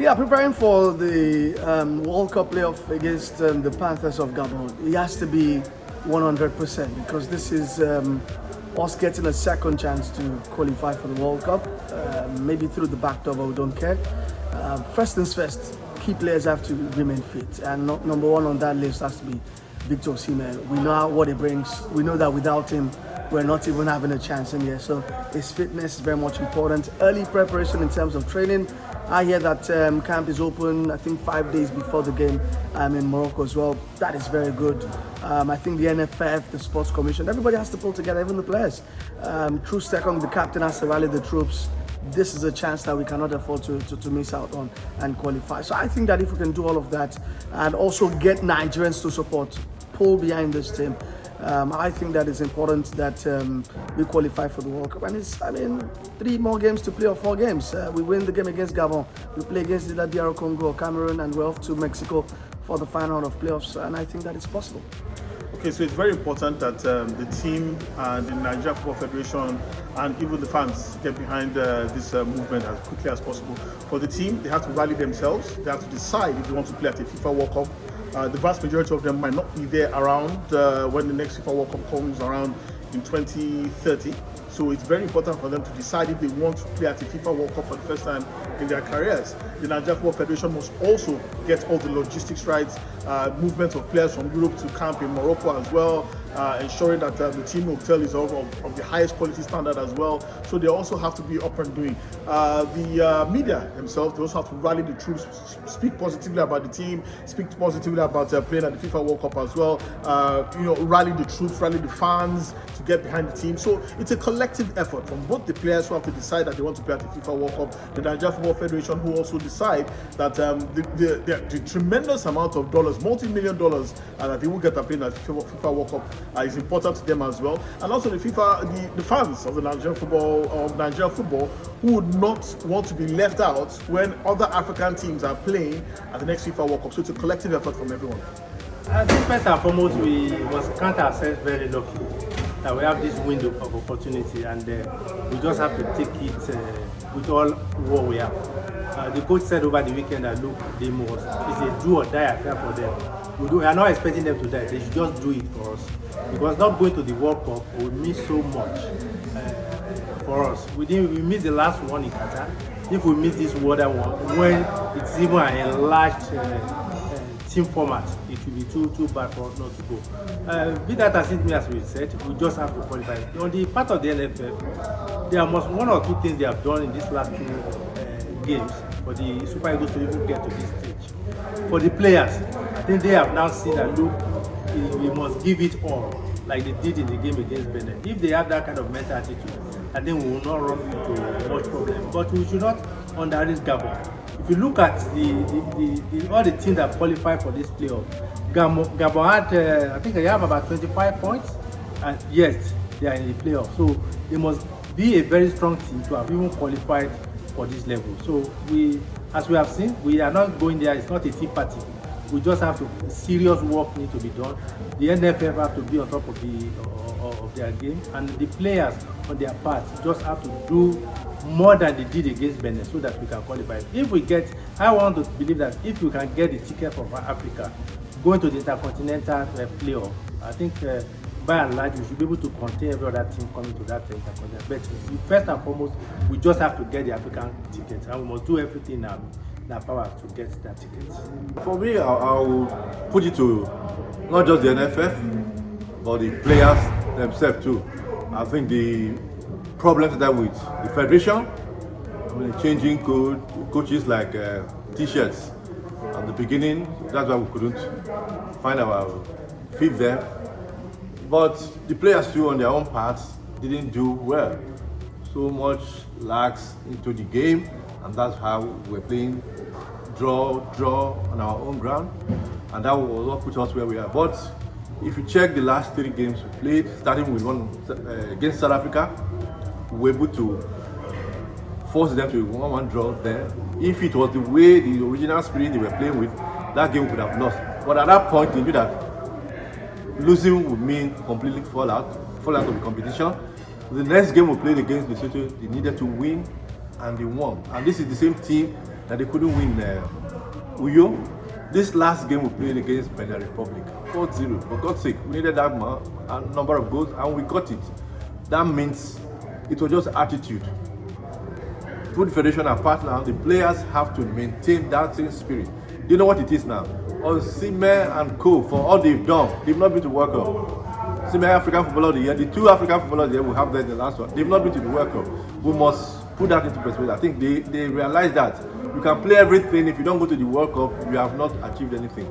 Yeah, preparing for the World Cup playoff against the Panthers of Gabon, it has to be 100% because this is us getting a second chance to qualify for the World Cup, maybe through the back door, but we don't care. First things first, key players have to remain fit, and number one on that list has to be Victor Osimhen. We know what he brings. We know that without him, we're not even having a chance in here. So his fitness is very much important. Early preparation in terms of training. I hear that camp is open, I think 5 days before the game in Morocco as well. That is very good. I think the NFF, the Sports Commission, everybody has to pull together, even the players. True second, the captain has to rally the troops. This is a chance that we cannot afford to miss out on and qualify. So I think that if we can do all of that and also get Nigerians to support, pull behind this team, I think that it's important that we qualify for the World Cup. And it's, 3 more games to play or 4 games. We win the game against Gabon, we play against the DR Congo or Cameroon, and we're off to Mexico for the final round of playoffs. And I think that it's possible. Okay, so it's very important that the team, the Nigeria Football Federation, and even the fans get behind this movement as quickly as possible. For the team, they have to rally themselves. They have to decide if they want to play at a FIFA World Cup. The vast majority of them might not be there around when the next FIFA World Cup comes around in 2030. So it's very important for them to decide if they want to play at a FIFA World Cup for the first time in their careers. The Nigeria Football Federation must also get all the logistics rights, movement of players from Europe to camp in Morocco as well, ensuring that the team hotel is of the highest quality standard as well. So they also have to be up and doing. The media themselves, they also have to rally the troops, speak positively about the team, speak positively about playing at the FIFA World Cup as well. Rally the troops, rally the fans to get behind the team. So it's a collective effort from both the players who have to decide that they want to play at the FIFA World Cup, the Nigeria Football Federation who also decide that the tremendous amount of dollars, multi-million dollars that they will get to play at the FIFA World Cup is important to them as well. And also the fans of the Nigerian football who would not want to be left out when other African teams are playing at the next FIFA World Cup. So it's a collective effort from everyone. I think first and foremost, we must count ourselves very lucky that we have this window of opportunity, and we just have to take it with all what we have. The coach said over the weekend that look, it's a do or die affair for them. We are not expecting them to die. They should just do it for us, because not going to the World Cup would mean so much for us. We missed the last one in Qatar. If we miss this other one, when it's even an enlarged team format, it will be too bad for us not to go. Be that as it may, as we said, we just have to qualify. On the part of the NFF, there must one or two things they have done in these last 2 games for the Super Eagles to even get to this stage. For the players, I think they have now seen that look, we must give it all, like they did in the game against Benin. If they have that kind of mental attitude, I think we will not run into much problem. But we should not underrate Gabon. If you look at all the teams that qualify for this playoff, Gabon had, I think they have about 25 points, and yes, they are in the playoff. So they must be a very strong team to have even qualified for this level. So as we have seen, we are not going there. It's not a tea party. We just have to, serious work need to be done. The NFF have to be on top of their game, and the players on their part just have to do more than they did against Benin so that we can qualify. I want to believe that if we can get the ticket from Africa, going to the intercontinental playoff, I think by and large we should be able to contain every other team coming to that intercontinental. But first and foremost, we just have to get the African ticket, and we must do everything in our power to get that ticket. For me, I will put it to not just the NFF, but the players themselves too. I think the problems that with the federation, changing coaches like t-shirts at the beginning, that's why we couldn't find our feet there. But the players too on their own parts didn't do well. So much lags into the game, and that's how we're playing draw on our own ground, and that was what put us where we are. But if you check the last 3 games we played, starting with one against South Africa, we were able to force them to a 1-1 draw there. If it was the way the original spirit they were playing with, that game we could have lost. But at that point, they knew that losing would mean completely fall out of the competition. The next game we played against Lesotho, they needed to win, and they won. And this is the same team that they couldn't win Uyo. This last game we played against Benin Republic, 4-0. For God's sake, we needed that number of goals and we got it. That means it was just attitude. Put the federation apart now, the players have to maintain that same spirit. Do you know what it is now? Osimhen and Co, for all they've done, they've not been to World Cup. Osimhen African Footballer of the Year, the 2 African Footballers of the Year we have there in the last one, they've not been to the World Cup. We must put that into perspective. I think they realize that you can play everything. If you don't go to the World Cup, you have not achieved anything.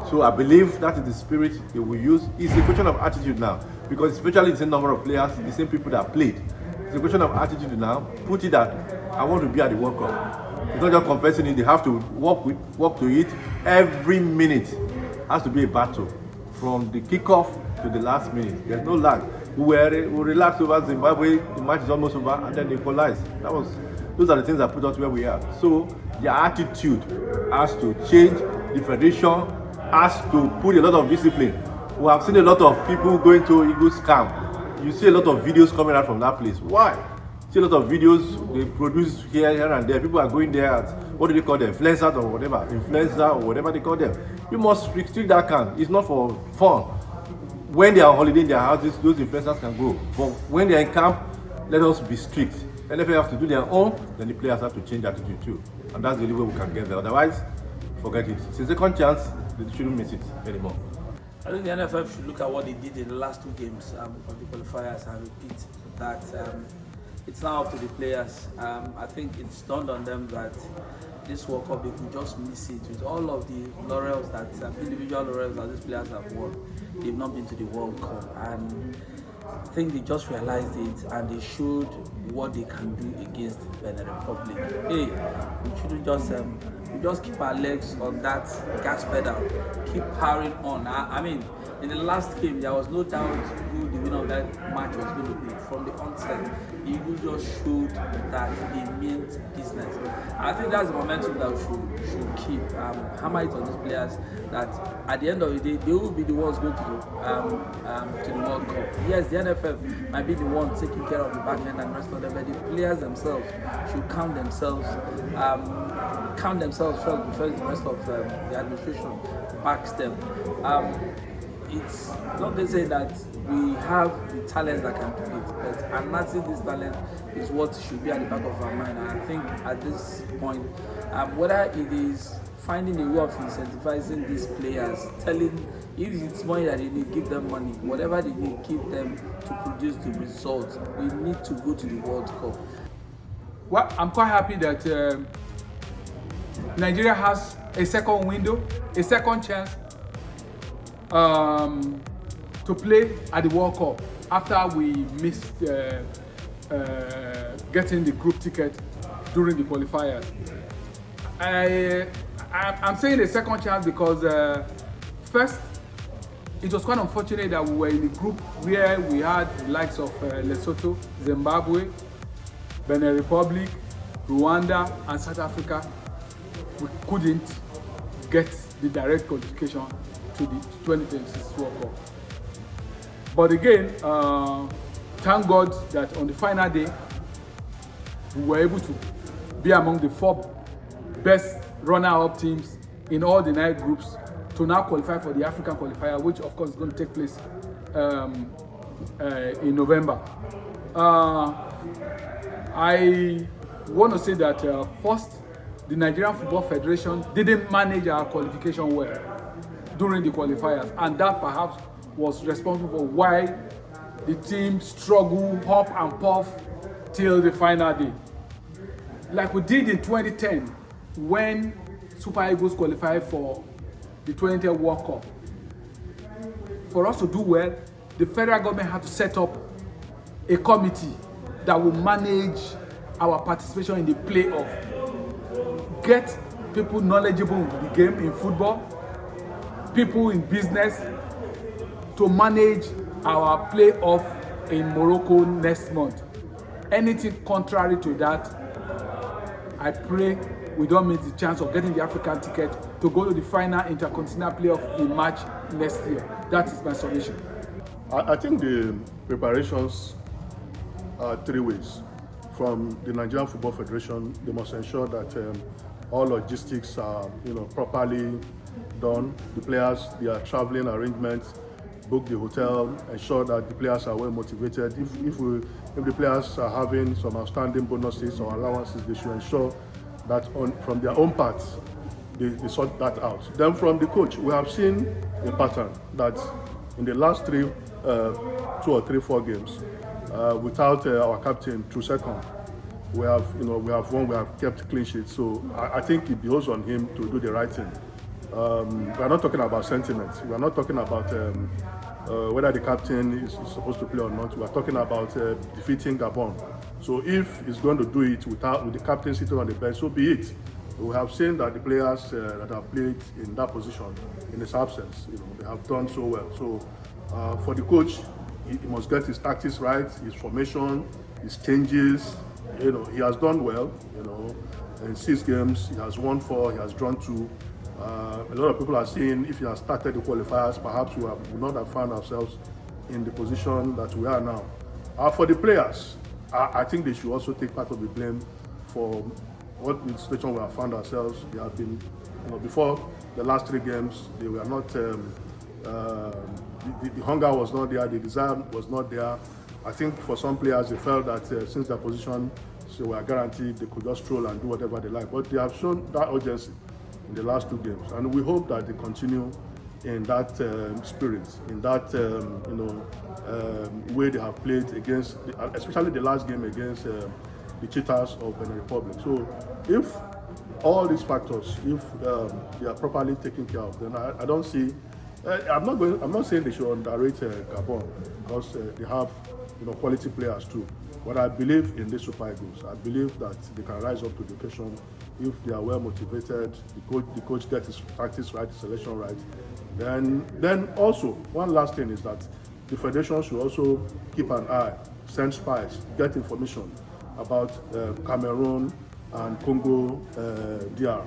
So I believe that is the spirit they will use. It's a question of attitude now, because especially the same number of players, the same people that played. It's a question of attitude now. Put it that I want to be at the World Cup. It's not just confessing it. They have to work to it. Every minute has to be a battle, from the kickoff to the last minute. There's no lag. We relaxed over Zimbabwe. The match is almost over, and then they equalized. Those are the things that put us where we are. So their attitude has to change. The federation has to put a lot of discipline. We have seen a lot of people going to Eagles camp. You see a lot of videos coming out from that place. Why? See a lot of videos they produce here and there. People are going there at, what do they call them? Influencers or whatever they call them. You must restrict that camp. It's not for fun. When they are on holiday in their houses, those influencers can go. But when they are in camp, let us be strict. NFL have to do their own, then the players have to change attitude too. And that's the only way we can get there. Otherwise, forget it. It's a second chance, they shouldn't miss it anymore. I think the NFF should look at what they did in the last 2 games of the qualifiers and repeat that. It's now up to the players. I think it's dawned on them that this World Cup, they could just miss it. With all of the laurels that individual laurels that these players have won, they've not been to the World Cup. And I think they just realized it and they showed what they can do against Benin Republic. Hey, we shouldn't just keep our legs on that gas pedal, keep powering on. I mean, in the last game, there was no doubt who the winner of that match was going to be. From the onset, the Eagles just showed that they meant business. I think that's the momentum that we should keep. Hammer it on these players that at the end of the day, they will be the ones going to the World Cup. Yes, the NFF might be the one taking care of the back end and the rest of them, but the players themselves should count themselves first before the rest of the administration backs them. It's not to say that we have the talents that can do it, but amassing this talent is what should be at the back of our mind. And I think at this point, whether it is finding a way of incentivizing these players, telling if it's money that they need, give them money. Whatever they need, give them to produce the results. We need to go to the World Cup. Well, I'm quite happy that Nigeria has a second window, a second chance to play at the World Cup after we missed getting the group ticket during the qualifiers. I'm saying a second chance because first, it was quite unfortunate that we were in a group where we had the likes of Lesotho, Zimbabwe, Benin Republic, Rwanda, and South Africa. We couldn't get the direct qualification to the 2026 World Cup. But again, thank God that on the final day, we were able to be among the 4 best runner-up teams in all the 9 groups to now qualify for the African qualifier, which of course is going to take place in November. I want to say that first, the Nigerian Football Federation didn't manage our qualification well during the qualifiers, and that perhaps was responsible for why the team struggled up and puff till the final day. Like we did in 2010 when Super Eagles qualified for the 2010 World Cup. For us to do well, the federal government had to set up a committee that will manage our participation in the playoff. Get people knowledgeable in the game, in football, people in business, to manage our playoff in Morocco next month. Anything contrary to that, I pray we don't miss the chance of getting the African ticket to go to the final intercontinental playoff in March next year. That is my solution. I think the preparations are 3 ways. From the Nigerian Football Federation, they must ensure that all logistics are properly done. The players, their traveling arrangements, book the hotel, ensure that the players are well motivated. If the players are having some outstanding bonuses or allowances, they should ensure that from their own parts they sort that out. Then from the coach, we have seen a pattern that in the last 2 or 3 games, without our captain Trusecon, we have won, we have kept clean sheets. So I think it behoves on him to do the right thing. We are not talking about sentiment. We are not talking about whether the captain is supposed to play or not. We are talking about defeating Gabon. So if he's going to do it with the captain sitting on the bench, so be it. We have seen that the players that have played in that position in his absence, they have done so well. So for the coach, he must get his tactics right, his formation, his changes. He has done well. In 6 games, he has won 4, he has drawn 2. A lot of people are saying if he had started the qualifiers, perhaps we would not have found ourselves in the position that we are now. For the players, I think they should also take part of the blame for what the situation we have found ourselves. They have been, before the last 3 games, they were not. The hunger was not there, the desire was not there. I think for some players, they felt that since their position, so were guaranteed, they could just stroll and do whatever they like. But they have shown that urgency in the last 2 games, and we hope that they continue in that spirit, in that way they have played against, especially the last game against the Cheetahs of Benin Republic. So, if all these factors, if they are properly taken care of, then I don't see. I'm not saying they should underrate Gabon, because they have quality players too. But I believe in the Super Eagles. I believe that they can rise up to the occasion if they are well motivated. The coach gets his practice right, his selection right. Then also one last thing is that the federation should also keep an eye, send spies, get information about Cameroon and Congo DR.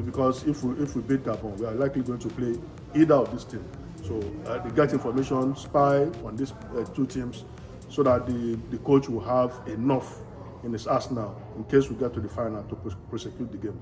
Because if we beat Gabon, we are likely going to play either of these teams. So they get information, spy on these 2 teams, so that the coach will have enough in his arsenal in case we get to the final to prosecute the game.